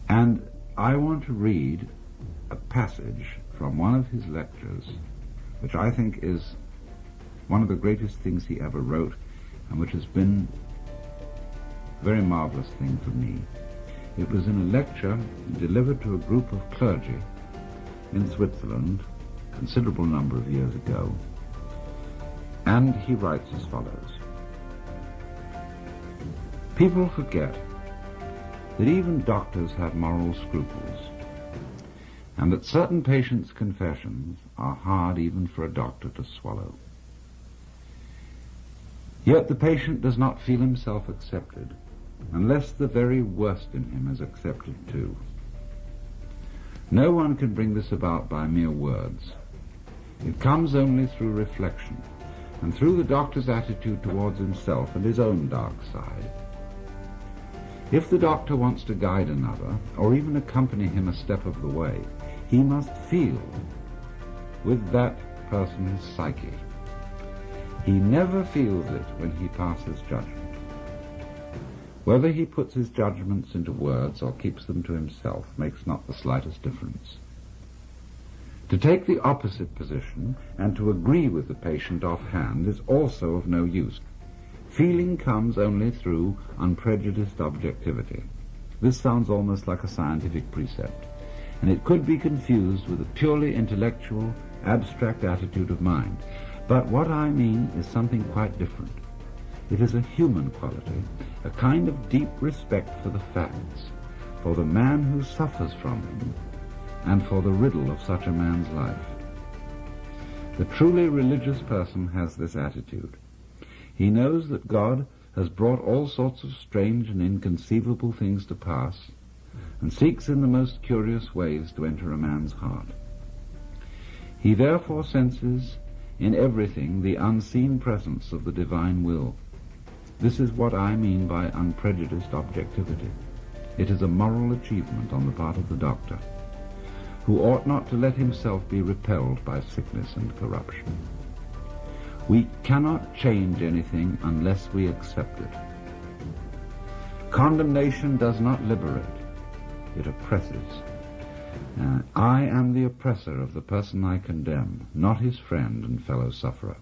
And I want to read a passage from one of his lectures, which I think is one of the greatest things he ever wrote, and which has been a very marvelous thing for me. It was in a lecture delivered to a group of clergy in Switzerland a considerable number of years ago, and he writes as follows. People forget that even doctors have moral scruples, and that certain patients' confessions are hard even for a doctor to swallow. Yet the patient does not feel himself accepted unless the very worst in him is accepted too. No one can bring this about by mere words. It comes only through reflection and through the doctor's attitude towards himself and his own dark side. If the doctor wants to guide another, or even accompany him a step of the way, he must feel with that person's psyche. He never feels it when he passes judgment. Whether he puts his judgments into words or keeps them to himself makes not the slightest difference. To take the opposite position and to agree with the patient offhand is also of no use. Feeling comes only through unprejudiced objectivity. This sounds almost like a scientific precept, and it could be confused with a purely intellectual, abstract attitude of mind. But what I mean is something quite different. It is a human quality, a kind of deep respect for the facts, for the man who suffers from them, and for the riddle of such a man's life. The truly religious person has this attitude. He knows that God has brought all sorts of strange and inconceivable things to pass, and seeks in the most curious ways to enter a man's heart. He therefore senses in everything the unseen presence of the divine will. This is what I mean by unprejudiced objectivity. It is a moral achievement on the part of the doctor, who ought not to let himself be repelled by sickness and corruption. We cannot change anything unless we accept it. Condemnation does not liberate, it oppresses. I am the oppressor of the person I condemn, not his friend and fellow sufferer.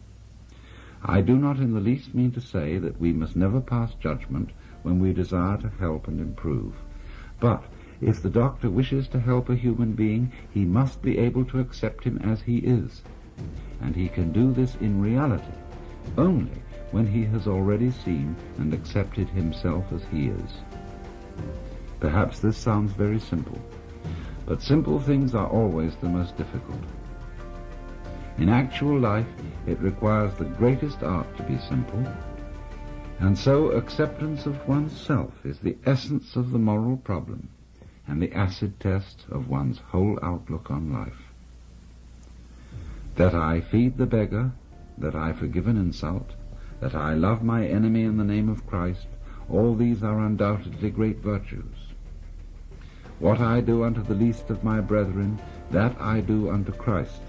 I do not in the least mean to say that we must never pass judgment when we desire to help and improve. But if the doctor wishes to help a human being, he must be able to accept him as he is. And he can do this in reality only when he has already seen and accepted himself as he is. Perhaps this sounds very simple, but simple things are always the most difficult. In actual life, it requires the greatest art to be simple, and so acceptance of oneself is the essence of the moral problem and the acid test of one's whole outlook on life. That I feed the beggar, that I forgive an insult, that I love my enemy in the name of Christ, all these are undoubtedly great virtues. What I do unto the least of my brethren, that I do unto Christ.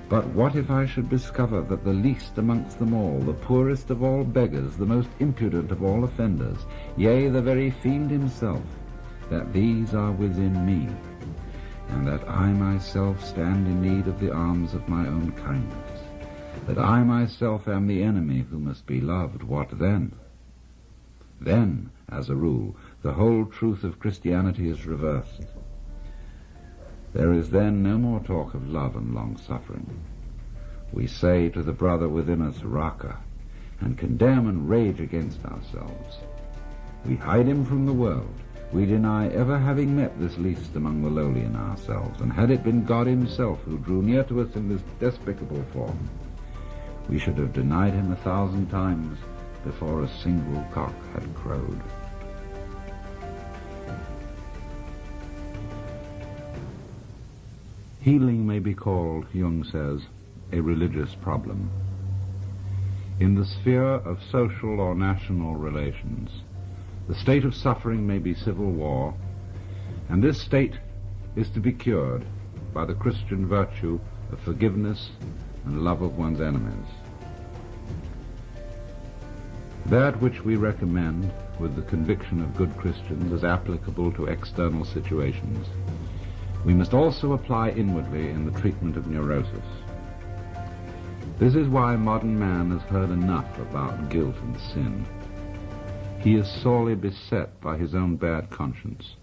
But what if I should discover that the least amongst them all, the poorest of all beggars, the most impudent of all offenders, yea, the very fiend himself, that these are within me, and that I myself stand in need of the alms of my own kindness, that I myself am the enemy who must be loved, what then? Then, as a rule, the whole truth of Christianity is reversed. There is then no more talk of love and long-suffering. We say to the brother within us, Raka, and condemn and rage against ourselves. We hide him from the world. We deny ever having met this least among the lowly in ourselves, and had it been God himself who drew near to us in this despicable form, we should have denied him 1,000 times before a single cock had crowed. Healing may be called, Jung says, a religious problem. In the sphere of social or national relations, the state of suffering may be civil war, and this state is to be cured by the Christian virtue of forgiveness and love of one's enemies. That which we recommend with the conviction of good Christians as applicable to external situations, we must also apply inwardly in the treatment of neurosis. This is why modern man has heard enough about guilt and sin. He is sorely beset by his own bad conscience,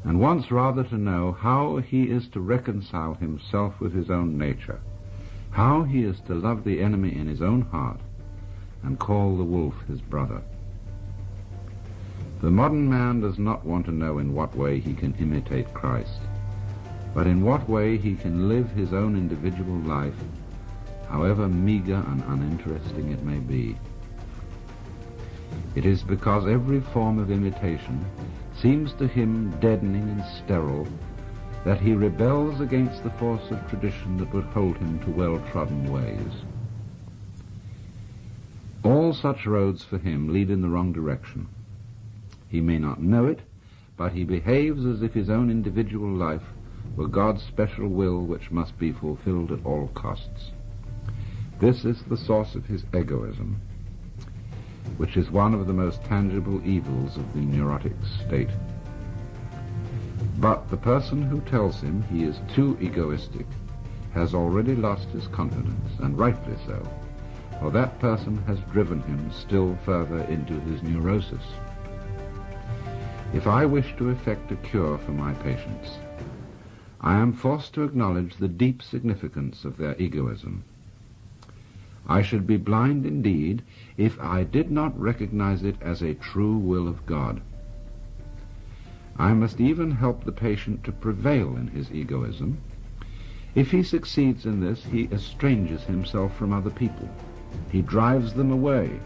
and wants rather to know how he is to reconcile himself with his own nature, how he is to love the enemy in his own heart and call the wolf his brother. The modern man does not want to know in what way he can imitate Christ, but in what way he can live his own individual life, however meager and uninteresting it may be. It is because every form of imitation seems to him deadening and sterile that he rebels against the force of tradition that would hold him to well-trodden ways. All such roads for him lead in the wrong direction. He may not know it, but he behaves as if his own individual life were God's special will which must be fulfilled at all costs. This is the source of his egoism, which is one of the most tangible evils of the neurotic state. But the person who tells him he is too egoistic has already lost his confidence, and rightly so, for that person has driven him still further into his neurosis. If I wish to effect a cure for my patients, I am forced to acknowledge the deep significance of their egoism. I should be blind indeed if I did not recognize it as a true will of God. I must even help the patient to prevail in his egoism. If he succeeds in this, he estranges himself from other people. He drives them away,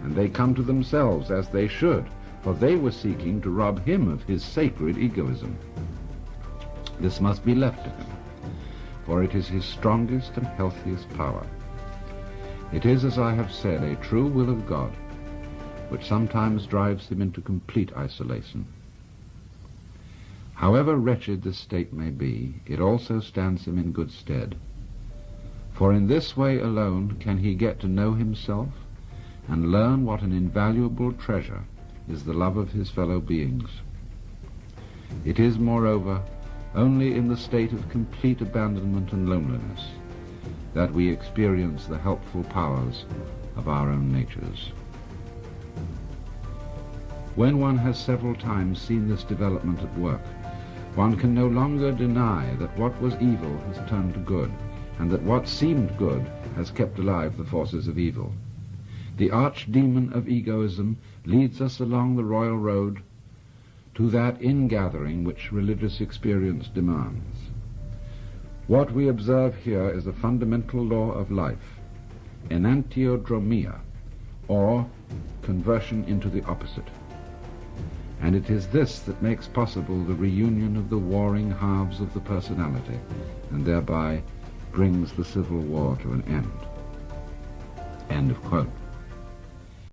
and they come to themselves as they should, for they were seeking to rob him of his sacred egoism. This must be left to him, for it is his strongest and healthiest power. It is, as I have said, a true will of God, which sometimes drives him into complete isolation. However wretched this state may be, it also stands him in good stead, for in this way alone can he get to know himself and learn what an invaluable treasure is the love of his fellow beings. It is, moreover, only in the state of complete abandonment and loneliness that we experience the helpful powers of our own natures. When one has several times seen this development at work, one can no longer deny that what was evil has turned to good, and that what seemed good has kept alive the forces of evil. The archdemon of egoism leads us along the royal road to that ingathering which religious experience demands. What we observe here is a fundamental law of life, enantiodromia, or conversion into the opposite. And it is this that makes possible the reunion of the warring halves of the personality, and thereby brings the civil war to an end. End of quote.